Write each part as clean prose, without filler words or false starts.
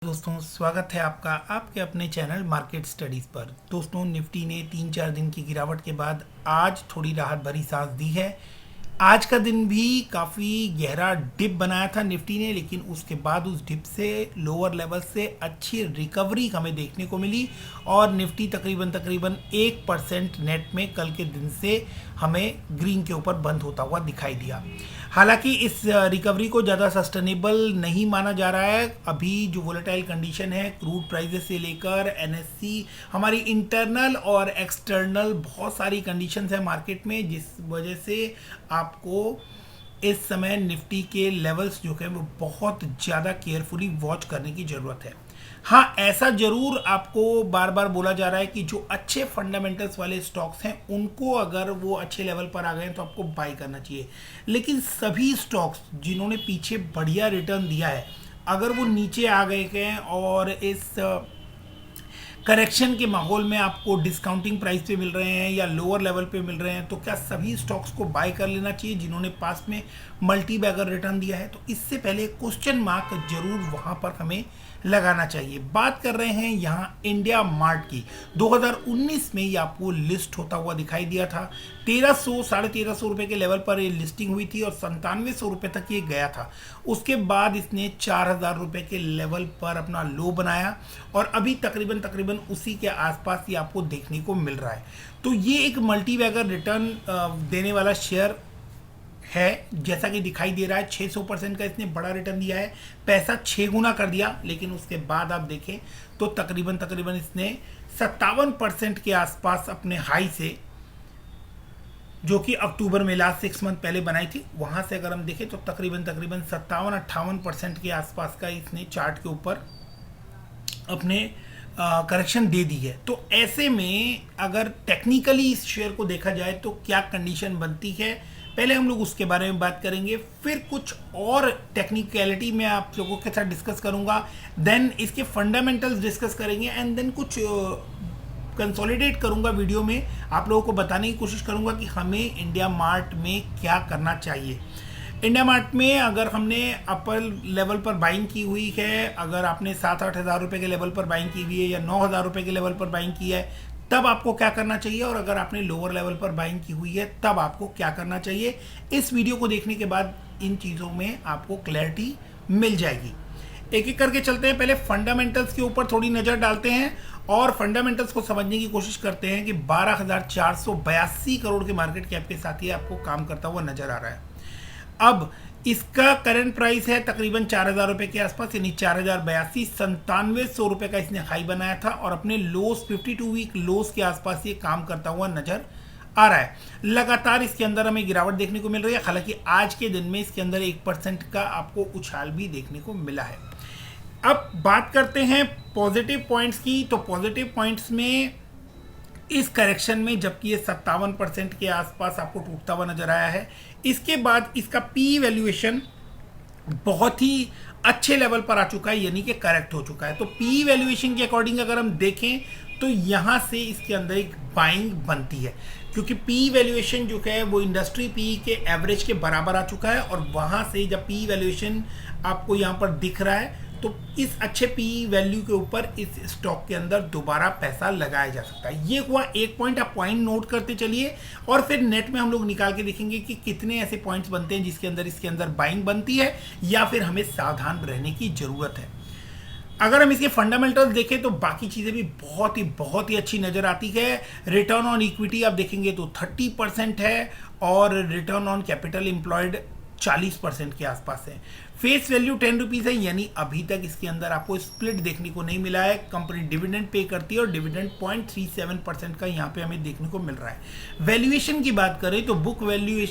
दोस्तों स्वागत है आपका आपके अपने चैनल मार्केट स्टडीज़ पर। दोस्तों निफ्टी ने 3-4 दिन की गिरावट के बाद आज थोड़ी राहत भरी सांस दी है। आज का दिन भी काफ़ी गहरा डिप बनाया था निफ्टी ने, लेकिन उसके बाद उस डिप से लोअर लेवल से अच्छी रिकवरी हमें देखने को मिली और निफ्टी तकरीबन 1% नेट में कल के दिन से हमें ग्रीन के ऊपर बंद होता हुआ दिखाई दिया। हालांकि इस रिकवरी को ज़्यादा सस्टेनेबल नहीं माना जा रहा है। अभी जो वोलेटाइल कंडीशन है क्रूड प्राइसेस से लेकर एनएससी, हमारी इंटरनल और एक्सटर्नल बहुत सारी कंडीशंस है मार्केट में, जिस वजह से आपको इस समय निफ्टी के लेवल्स जो है वो बहुत ज़्यादा केयरफुली वॉच करने की ज़रूरत है। हाँ, ऐसा जरूर आपको बार बार बोला जा रहा है कि जो अच्छे फंडामेंटल्स वाले स्टॉक्स हैं उनको अगर वो अच्छे लेवल पर आ गए तो आपको बाई करना चाहिए, लेकिन सभी स्टॉक्स जिन्होंने पीछे बढ़िया रिटर्न दिया है अगर वो नीचे आ गए हैं और इस करेक्शन के माहौल में आपको डिस्काउंटिंग प्राइस पे मिल रहे हैं या लोअर लेवल पे मिल रहे हैं, तो क्या सभी स्टॉक्स को बाय कर लेना चाहिए जिन्होंने पास में मल्टी बैगर रिटर्न दिया है? तो इससे पहले क्वेश्चन मार्क जरूर वहां पर हमें लगाना चाहिए। बात कर रहे हैं यहाँ इंडिया मार्ट की। 2019 में ये आपको लिस्ट होता हुआ दिखाई दिया था। 1300-1350 रुपए के लेवल पर ये लिस्टिंग हुई थी और 9700 रुपए तक ये गया था। उसके बाद इसने 4000 रुपए के लेवल पर अपना लो बनाया और अभी तकरीबन उसी के आसपास ये आपको देखने को मिल रहा है। तो ये एक मल्टी बैगर रिटर्न देने वाला शेयर है, जैसा कि दिखाई दे रहा है। 600% का इसने बड़ा रिटर्न दिया है, पैसा 6 गुना कर दिया, लेकिन उसके बाद आप देखें तो तकरीबन इसने 57% के आसपास अपने हाई से, जो कि अक्टूबर में लास्ट 6 मंथ पहले बनाई थी, वहां से अगर हम देखें तो तकरीबन 57-58% के आसपास का इसने चार्ट के ऊपर अपने करेक्शन दे दी है। तो ऐसे में अगर टेक्निकली इस शेयर को देखा जाए तो क्या कंडीशन बनती है, पहले हम लोग उसके बारे में बात करेंगे, फिर कुछ और टेक्निकलिटी में आप लोगों के साथ डिस्कस करूंगा, देन इसके फंडामेंटल्स डिस्कस करेंगे एंड देन कुछ कंसोलिडेट करूंगा वीडियो में, आप लोगों को बताने की कोशिश करूंगा कि हमें इंडिया मार्ट में क्या करना चाहिए। इंडिया मार्ट में अगर हमने अपर लेवल पर बाइंग की हुई है, अगर आपने 7-8 हज़ार रुपये के लेवल पर बाइंग की हुई है या 9,000 रुपये के लेवल पर बाइंग की है, तब आपको क्या करना चाहिए, और अगर आपने लोअर लेवल पर बाइंग की हुई है तब आपको क्या करना चाहिए। इस वीडियो को देखने के बाद इन चीज़ों में आपको क्लैरिटी मिल जाएगी। एक एक करके चलते हैं। पहले फंडामेंटल्स के ऊपर थोड़ी नज़र डालते हैं और फंडामेंटल्स को समझने की कोशिश करते हैं कि 12,482 करोड़ के मार्केट कैप के साथ ही आपको काम करता हुआ नजर आ रहा है। अब इसका करंट प्राइस है तकरीबन 4,000 रुपये के आसपास, यानी 4,082, 9700 रुपये का इसने हाई बनाया था और अपने लोस 52 वीक लोस के आसपास ये काम करता हुआ नजर आ रहा है। लगातार इसके अंदर हमें गिरावट देखने को मिल रही है, हालांकि आज के दिन में इसके अंदर 1% का आपको उछाल भी देखने को मिला है। अब बात करते हैं पॉजिटिव पॉइंट्स की। तो पॉजिटिव पॉइंट्स में इस करेक्शन में जबकि ये 57% के आसपास आपको टूटता हुआ नजर आया है, इसके बाद इसका पी वैल्यूएशन बहुत ही अच्छे लेवल पर आ चुका है, यानी कि करेक्ट हो चुका है। तो पी वैल्यूएशन के अकॉर्डिंग अगर हम देखें तो यहाँ से इसके अंदर एक बाइंग बनती है, क्योंकि पी वैल्यूएशन जो है वो इंडस्ट्री पी के एवरेज के बराबर आ चुका है और वहाँ से जब पी वैल्यूएशन आपको यहाँ पर दिख रहा है तो इस अच्छे पी वैल्यू के ऊपर इस स्टॉक के अंदर दोबारा पैसा लगाया जा सकता है। ये हुआ एक पॉइंट, आप पॉइंट नोट करते चलिए और फिर नेट में हम लोग निकाल के देखेंगे कि कितने ऐसे पॉइंट्स बनते हैं जिसके अंदर इसके अंदर बाइंग बनती है या फिर हमें सावधान रहने की जरूरत है। अगर हम इसके फंडामेंटल्स देखें तो बाकी चीज़ें भी बहुत ही अच्छी नज़र आती है। रिटर्न ऑन इक्विटी आप देखेंगे तो 30% है और रिटर्न ऑन कैपिटल एम्प्लॉयड 40% के आसपास है। फेस वैल्यू 10 रुपीज़ है, यानी अभी तक इसके अंदर आपको स्प्लिट देखने को नहीं मिला है। कंपनी डिविडेंड पे करती है और डिविडेंड 0.37% का यहाँ पे हमें देखने को मिल रहा है। वैल्यूएशन की बात करें तो बुक वैल्यू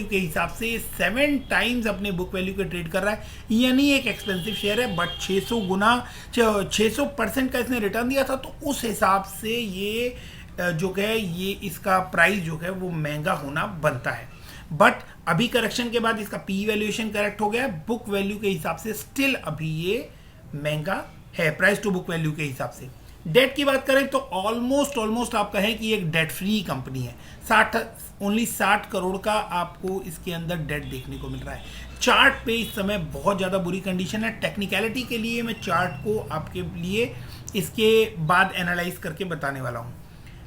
के हिसाब से 7 टाइम्स अपने बुक वैल्यू के ट्रेड कर रहा है, यानी एक एक्सपेंसिव शेयर है, बट 600% का इसने रिटर्न दिया था, तो उस हिसाब से ये जो है ये इसका प्राइस जो है वो महंगा होना बनता है। बट अभी करेक्शन के बाद इसका पी वैल्यूएशन करेक्ट हो गया, बुक वैल्यू के हिसाब से स्टिल अभी ये महंगा है प्राइस टू बुक वैल्यू के हिसाब से। डेट की बात करें तो ऑलमोस्ट आप कहें कि एक डेट फ्री कंपनी है। 60 करोड़ का आपको इसके अंदर डेट देखने को मिल रहा है। चार्ट पे इस समय बहुत ज़्यादा बुरी कंडीशन है। टेक्निकलिटी के लिए मैं चार्ट को आपके लिए इसके बाद एनालाइज करके बताने वाला हूँ।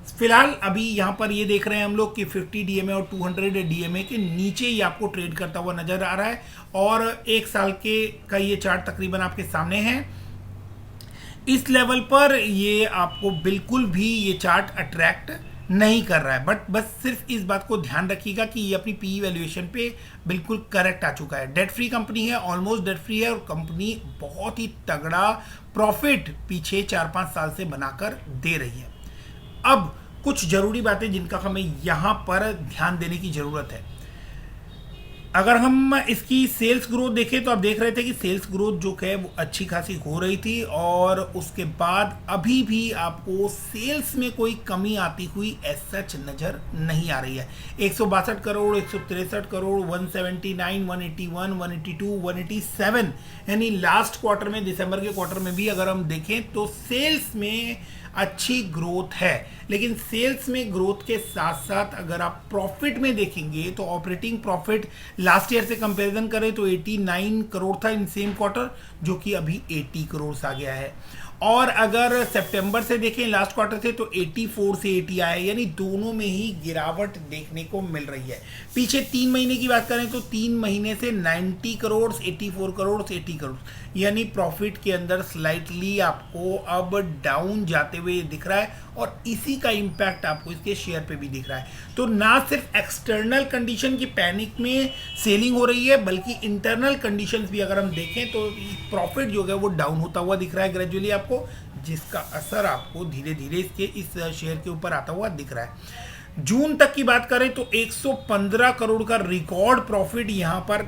फिलहाल अभी यहाँ पर ये देख रहे हैं हम लोग कि 50 डीएमए और 200 डीएमए के नीचे ही आपको ट्रेड करता हुआ नजर आ रहा है, और एक साल के का ये चार्ट तकरीबन आपके सामने है। इस लेवल पर ये आपको बिल्कुल भी ये चार्ट अट्रैक्ट नहीं कर रहा है, बट बस सिर्फ इस बात को ध्यान रखिएगा कि ये अपनी पी वैल्यूएशन पे बिल्कुल करेक्ट आ चुका है। डेट फ्री कंपनी है, ऑलमोस्ट डेट फ्री है, और कंपनी बहुत ही तगड़ा प्रॉफिट पीछे 4-5 साल से बनाकर दे रही है। अब कुछ जरूरी बातें जिनका हमें यहाँ पर ध्यान देने की जरूरत है। अगर हम इसकी सेल्स ग्रोथ देखें तो आप देख रहे थे कि सेल्स ग्रोथ जो है वो अच्छी खासी हो रही थी, और उसके बाद अभी भी आपको सेल्स में कोई कमी आती हुई एज सच नज़र नहीं आ रही है। 162 करोड़, 163 करोड़, 179, 181, 182, 187, यानी लास्ट क्वार्टर में, दिसंबर के क्वार्टर में भी अगर हम देखें तो सेल्स में अच्छी ग्रोथ है। लेकिन सेल्स में ग्रोथ के साथ साथ अगर आप प्रॉफिट में देखेंगे तो ऑपरेटिंग प्रॉफिट लास्ट ईयर से कंपैरिजन करें तो 89 करोड़ था इन सेम क्वार्टर, जो कि अभी 80 करोड़ आ गया है। और अगर सितंबर से देखें लास्ट क्वार्टर से तो 84 से 80 आया, यानी दोनों में ही गिरावट देखने को मिल रही है। पीछे 3 महीने की बात करें तो 3 महीने से 90 करोड़, 84 करोड़, 80 करोड़, यानी प्रॉफिट के अंदर स्लाइटली आपको अब डाउन जाते हुए दिख रहा है, और इसी का इम्पैक्ट आपको इसके शेयर पे भी दिख रहा है। तो ना सिर्फ एक्सटर्नल कंडीशन की पैनिक में सेलिंग हो रही है, बल्कि इंटरनल कंडीशंस भी अगर हम देखें तो प्रॉफिट जो है वो डाउन होता हुआ दिख रहा है ग्रेजुअली आपको, जिसका असर आपको धीरे धीरे इसके इस शेयर के ऊपर आता हुआ दिख रहा है। जून तक की बात करें तो 115 करोड़ का रिकॉर्ड प्रॉफिट यहाँ पर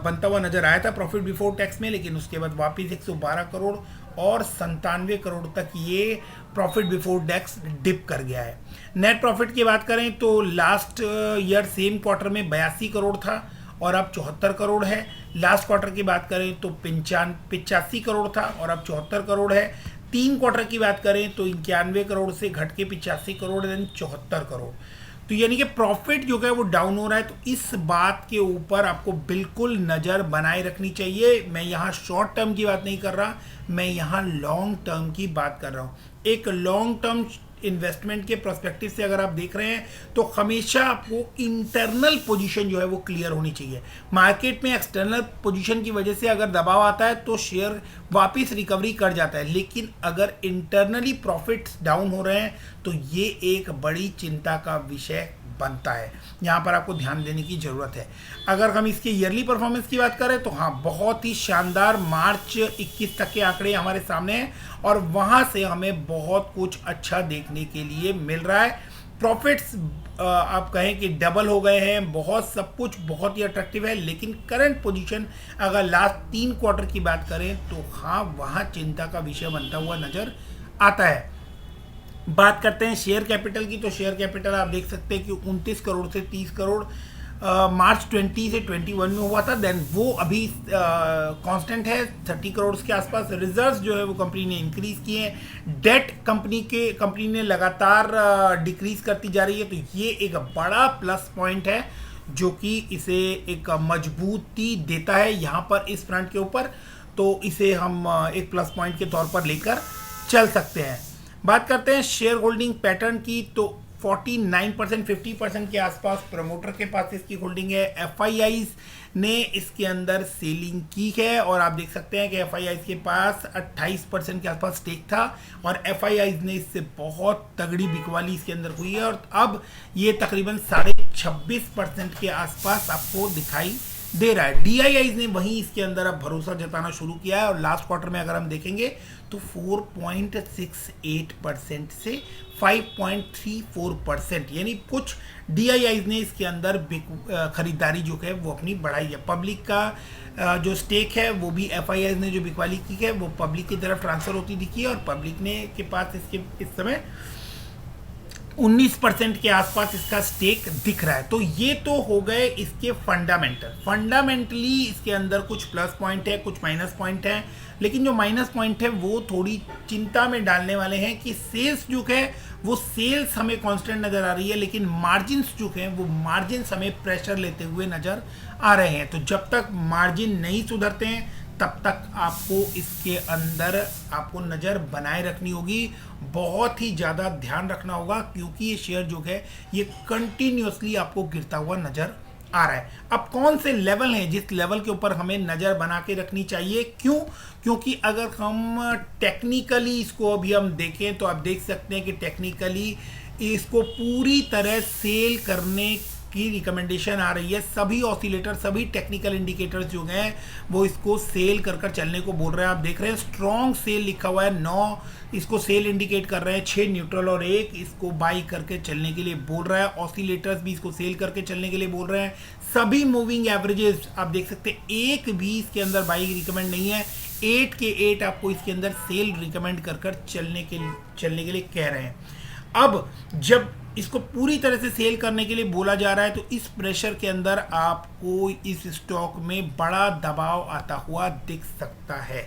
बनता हुआ नजर आया था प्रॉफिट बिफोर टैक्स में, लेकिन उसके बाद वापस 112 करोड़ और 97 करोड़ तक ये प्रॉफिट बिफोर टैक्स डिप कर गया है। नेट प्रॉफिट की बात करें तो लास्ट ईयर सेम क्वार्टर में 82 करोड़ था और अब 74 करोड़ है। लास्ट क्वार्टर की बात करें तो 85 करोड़ था और अब 74 करोड़ है। 3 क्वार्टर की बात करें तो 91 करोड़ से घट के 85 करोड़ देन 74 करोड़। तो यानी कि प्रॉफिट जो है वो डाउन हो रहा है। तो इस बात के ऊपर आपको बिल्कुल नज़र बनाए रखनी चाहिए। मैं यहाँ शॉर्ट टर्म की बात नहीं कर रहा, मैं यहाँ लॉन्ग टर्म की बात कर रहा हूँ। एक लॉन्ग टर्म इन्वेस्टमेंट के पर्सपेक्टिव से अगर आप देख रहे हैं तो हमेशा आपको इंटरनल पोजीशन जो है वो क्लियर होनी चाहिए। मार्केट में एक्सटर्नल पोजीशन की वजह से अगर दबाव आता है तो शेयर वापस रिकवरी कर जाता है, लेकिन अगर इंटरनली प्रॉफिट्स डाउन हो रहे हैं तो ये एक बड़ी चिंता का विषय बनता है। यहाँ पर आपको ध्यान देने की ज़रूरत है। अगर हम इसके ईयरली परफॉर्मेंस की बात करें तो हाँ, बहुत ही शानदार मार्च 21 तक के आंकड़े हमारे सामने हैं और वहाँ से हमें बहुत कुछ अच्छा देखने के लिए मिल रहा है। प्रॉफिट्स आप कहें कि डबल हो गए हैं, बहुत सब कुछ बहुत ही अट्रैक्टिव है, लेकिन करंट पोजीशन अगर लास्ट 3 क्वार्टर की बात करें तो हाँ, वहाँ चिंता का विषय बनता हुआ नज़र आता है। बात करते हैं शेयर कैपिटल की, तो शेयर कैपिटल आप देख सकते हैं कि 29 करोड़ से 30 करोड़ मार्च 20 से 21 में हुआ था। देन वो अभी कांस्टेंट है 30 करोड़ के आसपास। रिजर्व्स जो है वो कंपनी ने इंक्रीज किए हैं। डेट कंपनी ने लगातार डिक्रीज करती जा रही है, तो ये एक बड़ा प्लस पॉइंट है जो कि इसे एक मजबूती देता है यहाँ पर इस फ्रंट के ऊपर। तो इसे हम एक प्लस पॉइंट के तौर पर लेकर चल सकते हैं। बात करते हैं शेयर होल्डिंग पैटर्न की, तो 49% 50% के आसपास प्रमोटर के पास इसकी होल्डिंग है। एफआईआईज ने इसके अंदर सेलिंग की है और आप देख सकते हैं कि एफआईआईज के पास 28% के आसपास स्टेक था और एफआईआईज ने इससे बहुत तगड़ी बिकवाली इसके अंदर हुई है और अब ये तकरीबन 26.5% के आसपास आपको दिखाई दे रहा है। डीआईआईज ने वहीं इसके अंदर अब भरोसा जताना शुरू किया है और लास्ट क्वार्टर में अगर हम देखेंगे तो 4.68% से 5.34%, यानी कुछ डीआईआईज ने इसके अंदर खरीदारी जो है वो अपनी बढ़ाई है। पब्लिक का जो स्टेक है वो भी एफआईआईज ने जो बिकवाली की है वो पब्लिक की तरफ ट्रांसफर होती दिखी है और पब्लिक ने के पास इसके इस समय 19% के आसपास इसका स्टेक दिख रहा है। तो ये तो हो गए इसके फंडामेंटली इसके अंदर कुछ प्लस पॉइंट है, कुछ माइनस पॉइंट है, लेकिन जो माइनस पॉइंट है वो थोड़ी चिंता में डालने वाले हैं कि सेल्स जो है वो सेल्स हमें कांस्टेंट नज़र आ रही है, लेकिन मार्जिन्स जो हैं वो मार्जिन्स हमें प्रेशर लेते हुए नज़र आ रहे हैं। तो जब तक मार्जिन नहीं सुधरते हैं तब तक आपको इसके अंदर आपको नज़र बनाए रखनी होगी, बहुत ही ज़्यादा ध्यान रखना होगा, क्योंकि ये शेयर जो है ये कंटिन्यूसली आपको गिरता हुआ नज़र आ रहा है। अब कौन से लेवल हैं जिस लेवल के ऊपर हमें नज़र बना के रखनी चाहिए? क्यों? क्योंकि अगर हम टेक्निकली इसको अभी हम देखें तो आप देख सकते हैं कि टेक्निकली इसको पूरी तरह सेल करने की रिकमेंडेशन आ रही है। सभी ऑसिलेटर, सभी टेक्निकल इंडिकेटर्स जो हैं वो इसको सेल कर चलने को बोल रहे हैं। आप देख रहे हैं स्ट्रॉन्ग सेल लिखा हुआ है, 9 इसको सेल इंडिकेट कर रहे हैं, 6 न्यूट्रल और 1 इसको बाई करके चलने के लिए बोल रहा है। ऑसिलेटर्स भी इसको सेल करके चलने के लिए बोल रहे हैं। सभी मूविंग एवरेजेस आप देख सकते हैं, एक भी इसके अंदर बाई रिकमेंड नहीं है, 8 के 8 आपको इसके अंदर सेल रिकमेंड कर चलने के लिए कह रहे हैं। अब जब इसको पूरी तरह से सेल करने के लिए बोला जा रहा है तो इस प्रेशर के अंदर आपको इस स्टॉक में बड़ा दबाव आता हुआ दिख सकता है।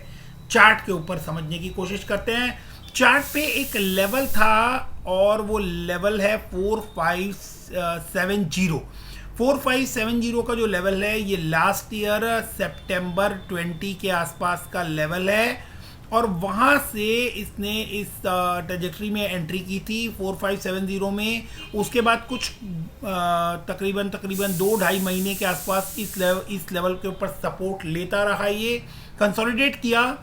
चार्ट के ऊपर समझने की कोशिश करते हैं। चार्ट पे एक लेवल था और वो लेवल है 4570। 4570 का जो लेवल है ये लास्ट ईयर सितंबर 20 के आसपास का लेवल है, और वहाँ से इसने इस ट्रेजेक्ट्री में एंट्री की थी 4570 में। उसके बाद कुछ तकरीबन 2-2.5 महीने के आसपास इस लेवल के ऊपर सपोर्ट लेता रहा, ये कंसोलिडेट किया,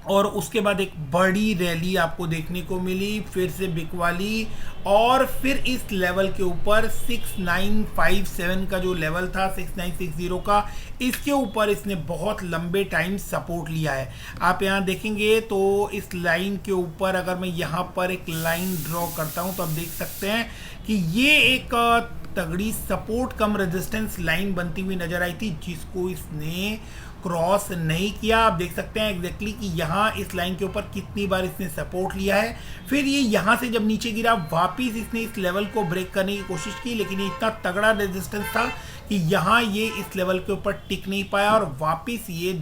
और उसके बाद एक बड़ी रैली आपको देखने को मिली, फिर से बिकवाली, और फिर इस लेवल के ऊपर 6957 का जो लेवल था 6960 का, इसके ऊपर इसने बहुत लंबे टाइम सपोर्ट लिया है। आप यहाँ देखेंगे तो इस लाइन के ऊपर अगर मैं यहाँ पर एक लाइन ड्रॉ करता हूँ तो आप देख सकते हैं कि ये एक तगड़ी सपोर्ट कम रेजिस्टेंस लाइन बनती हुई नजर आई थी, जिसको इसने क्रॉस नहीं किया। आप देख सकते हैं एग्जैक्टली कि यहाँ इस लाइन के ऊपर कितनी बार इसने सपोर्ट लिया है। फिर ये यहाँ से जब नीचे गिरा वापिस इसने इस लेवल को ब्रेक करने की कोशिश की, लेकिन ये इतना तगड़ा रेजिस्टेंस था कि यहाँ ये इस लेवल के ऊपर टिक नहीं पाया, और वापस ये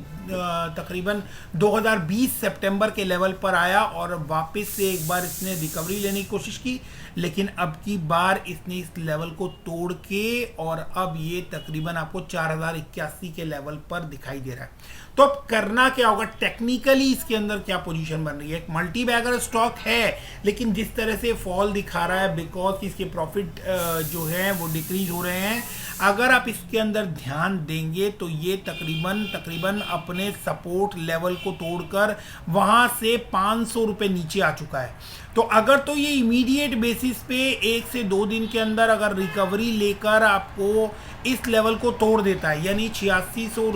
तकरीबन 2020 सितंबर के लेवल पर आया, और वापस से एक बार इसने रिकवरी लेने की कोशिश की, लेकिन अब की बार इसने इस लेवल को तोड़ के, और अब ये तकरीबन आपको 4081 के लेवल पर दिखाई दे रहा है। तो अब करना क्या होगा? टेक्निकली इसके अंदर क्या पोजीशन बन रही है? एक मल्टी बैगर स्टॉक है, लेकिन जिस तरह से फॉल दिखा रहा है बिकॉज इसके प्रॉफिट जो है वो डिक्रीज हो रहे हैं। अगर आप इसके अंदर ध्यान देंगे तो ये तकरीबन अपने सपोर्ट लेवल को तोड़कर वहां से 500 रुपये नीचे आ चुका है। तो अगर तो ये इमीडिएट बेसिस पे 1 से 2 दिन के अंदर अगर रिकवरी लेकर आपको इस लेवल को तोड़ देता है, यानी 4600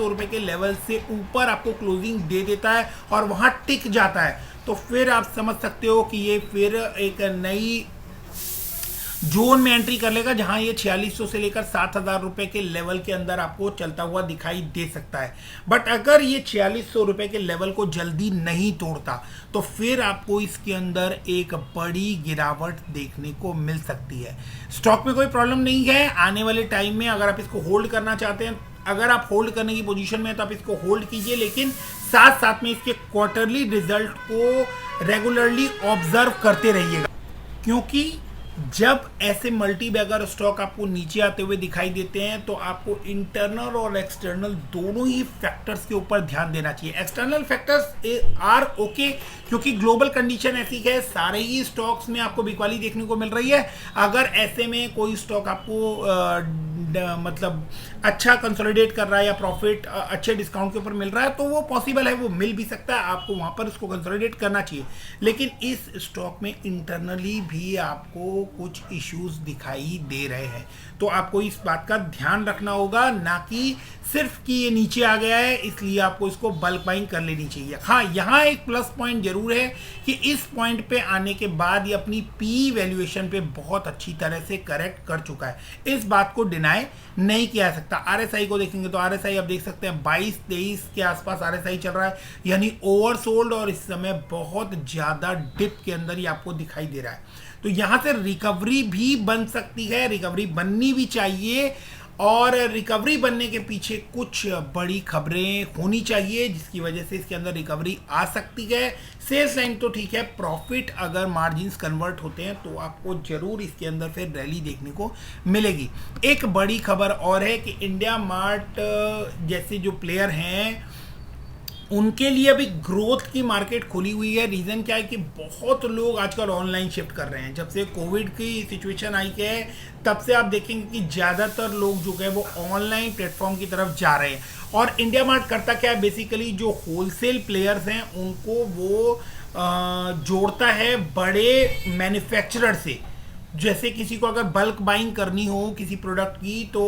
रुपये के लेवल से ऊपर आपको क्लोजिंग दे देता है और वहां टिक जाता है, तो फिर आप समझ सकते हो कि ये फिर एक नई जोन में एंट्री कर लेगा, जहां ये 4600 से लेकर 7000 रुपए के लेवल के अंदर आपको चलता हुआ दिखाई दे सकता है। बट अगर ये 4600 रुपए के लेवल को जल्दी नहीं तोड़ता तो फिर आपको इसके अंदर एक बड़ी गिरावट देखने को मिल सकती है। स्टॉक में कोई प्रॉब्लम नहीं है। आने वाले टाइम में अगर आप इसको होल्ड करना चाहते हैं, अगर आप होल्ड करने की पोजीशन में है तो आप इसको होल्ड कीजिए, लेकिन साथ साथ में इसके क्वार्टरली रिजल्ट को रेगुलरली ऑब्जर्व करते रहिएगा, क्योंकि जब ऐसे मल्टी बैगर स्टॉक आपको नीचे आते हुए दिखाई देते हैं तो आपको इंटरनल और एक्सटर्नल दोनों ही फैक्टर्स के ऊपर ध्यान देना चाहिए। एक्सटर्नल फैक्टर्स आर ओके, क्योंकि ग्लोबल कंडीशन ऐसी है, सारे ही स्टॉक्स में आपको बिकवाली देखने को मिल रही है। अगर ऐसे में कोई स्टॉक आपको मतलब अच्छा कंसोलिडेट कर रहा है या प्रॉफिट अच्छे डिस्काउंट के ऊपर मिल रहा है तो वो पॉसिबल है, वो मिल भी सकता है, आपको वहां पर उसको कंसोलिडेट करना चाहिए। लेकिन इस स्टॉक में इंटरनली भी आपको कुछ इश्यूज दिखाई दे रहे हैं, तो आपको इस बात का ध्यान रखना होगा, ना कि सिर्फ कि ये नीचे आ गया है इसलिए आपको इसको बल्क बाइंग कर लेनी चाहिए। हाँ, यहाँ एक प्लस पॉइंट जरूर है कि इस पॉइंट पे आने के बाद ये अपनी पी वैल्यूएशन पे बहुत अच्छी तरह से करेक्ट कर चुका है, इस बात को डिनाई नहीं किया जा सकता। आरएसआई को देखेंगे तो आरएसआई आप देख सकते हैं 22-23 के आसपास आरएसआई चल रहा है, यानी ओवरसोल्ड, और इस समय बहुत ज्यादा डिप के अंदर ही आपको दिखाई दे रहा है। तो यहाँ से रिकवरी भी बन सकती है, रिकवरी बननी भी चाहिए, और रिकवरी बनने के पीछे कुछ बड़ी खबरें होनी चाहिए जिसकी वजह से इसके अंदर रिकवरी आ सकती है। सेल्स लाइन तो ठीक है, प्रॉफिट अगर मार्जिन्स कन्वर्ट होते हैं तो आपको जरूर इसके अंदर फिर रैली देखने को मिलेगी। एक बड़ी खबर और है कि इंडिया मार्ट जैसे जो प्लेयर हैं उनके लिए अभी ग्रोथ की मार्केट खुली हुई है। रीज़न क्या है कि बहुत लोग आजकल ऑनलाइन शिफ्ट कर रहे हैं। जब से कोविड की सिचुएशन आई है तब से आप देखेंगे कि ज़्यादातर लोग जो है वो ऑनलाइन प्लेटफॉर्म की तरफ जा रहे हैं। और इंडिया मार्ट करता क्या है, बेसिकली जो होलसेल प्लेयर्स हैं उनको वो जोड़ता है बड़े मैन्युफैक्चरर से। जैसे किसी को अगर बल्क बाइंग करनी हो किसी प्रोडक्ट की तो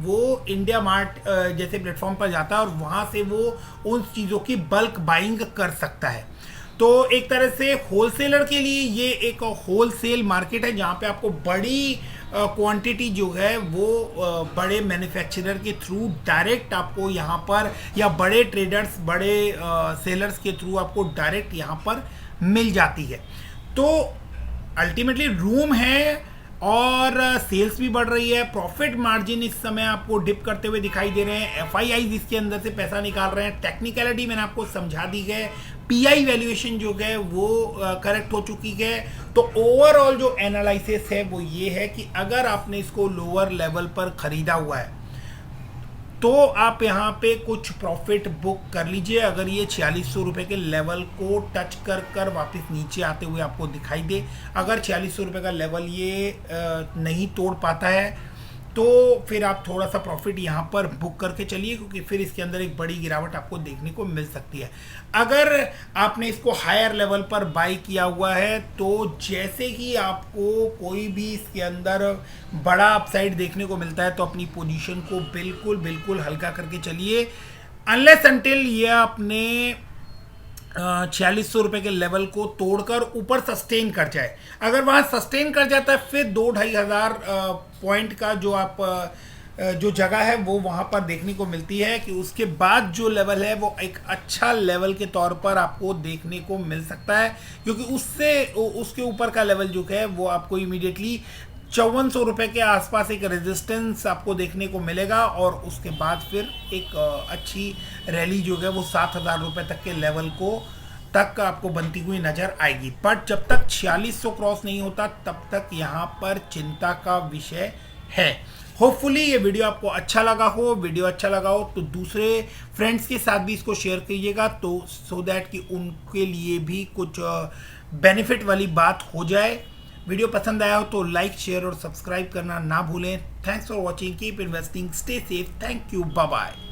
वो इंडिया मार्ट जैसे प्लेटफॉर्म पर जाता है और वहाँ से वो उन चीज़ों की बल्क बाइंग कर सकता है। तो एक तरह से होलसेलर के लिए ये एक होलसेल मार्केट है जहाँ पे आपको बड़ी क्वांटिटी जो है वो बड़े मैन्युफैक्चरर के थ्रू डायरेक्ट आपको यहाँ पर, या बड़े ट्रेडर्स बड़े सेलर्स के थ्रू आपको डायरेक्ट यहाँ पर मिल जाती है। तो अल्टीमेटली रूम है और सेल्स भी बढ़ रही है। प्रॉफिट मार्जिन इस समय आपको डिप करते हुए दिखाई दे रहे हैं। एफआईआई इसके अंदर से पैसा निकाल रहे हैं। टेक्निकलिटी मैंने आपको समझा दी है। पीआई वैल्यूएशन जो है वो करेक्ट हो चुकी है। तो ओवरऑल जो एनालिसिस है वो ये है कि अगर आपने इसको लोअर लेवल पर खरीदा हुआ है तो आप यहाँ पे कुछ प्रॉफिट बुक कर लीजिए। अगर ये 4600 रुपये के लेवल को टच कर वापस नीचे आते हुए आपको दिखाई दे, अगर 4600 रुपये का लेवल ये नहीं तोड़ पाता है तो फिर आप थोड़ा सा प्रॉफिट यहाँ पर बुक करके चलिए, क्योंकि फिर इसके अंदर एक बड़ी गिरावट आपको देखने को मिल सकती है। अगर आपने इसको हायर लेवल पर बाई किया हुआ है तो जैसे ही आपको कोई भी इसके अंदर बड़ा अपसाइड देखने को मिलता है तो अपनी पोजीशन को बिल्कुल बिल्कुल हल्का करके चलिए, अनलेस अनटिल ये आपने 4600 रुपये के लेवल को तोड़कर ऊपर सस्टेन कर जाए। अगर वहाँ सस्टेन कर जाता है फिर 2-2.5 हज़ार पॉइंट का जो आप जो जगह है वो वहाँ पर देखने को मिलती है कि उसके बाद जो लेवल है वो एक अच्छा लेवल के तौर पर आपको देखने को मिल सकता है, क्योंकि उसके ऊपर का लेवल जो है वो आपको इमीडिएटली 5400 रुपये के आसपास एक रेजिस्टेंस आपको देखने को मिलेगा, और उसके बाद फिर एक अच्छी रैली जो है वो 7000 रुपये तक के लेवल को तक आपको बनती हुई नज़र आएगी। बट जब तक 4600 क्रॉस नहीं होता तब तक यहाँ पर चिंता का विषय है। होपफुली ये वीडियो आपको अच्छा लगा हो। वीडियो अच्छा लगा हो तो दूसरे फ्रेंड्स के साथ भी इसको शेयर कीजिएगा, तो सो दैट कि उनके लिए भी कुछ बेनिफिट वाली बात हो जाए। वीडियो पसंद आया हो तो लाइक, शेयर और सब्सक्राइब करना ना भूलें। Thanks for watching, keep investing, stay safe, thank you, bye bye.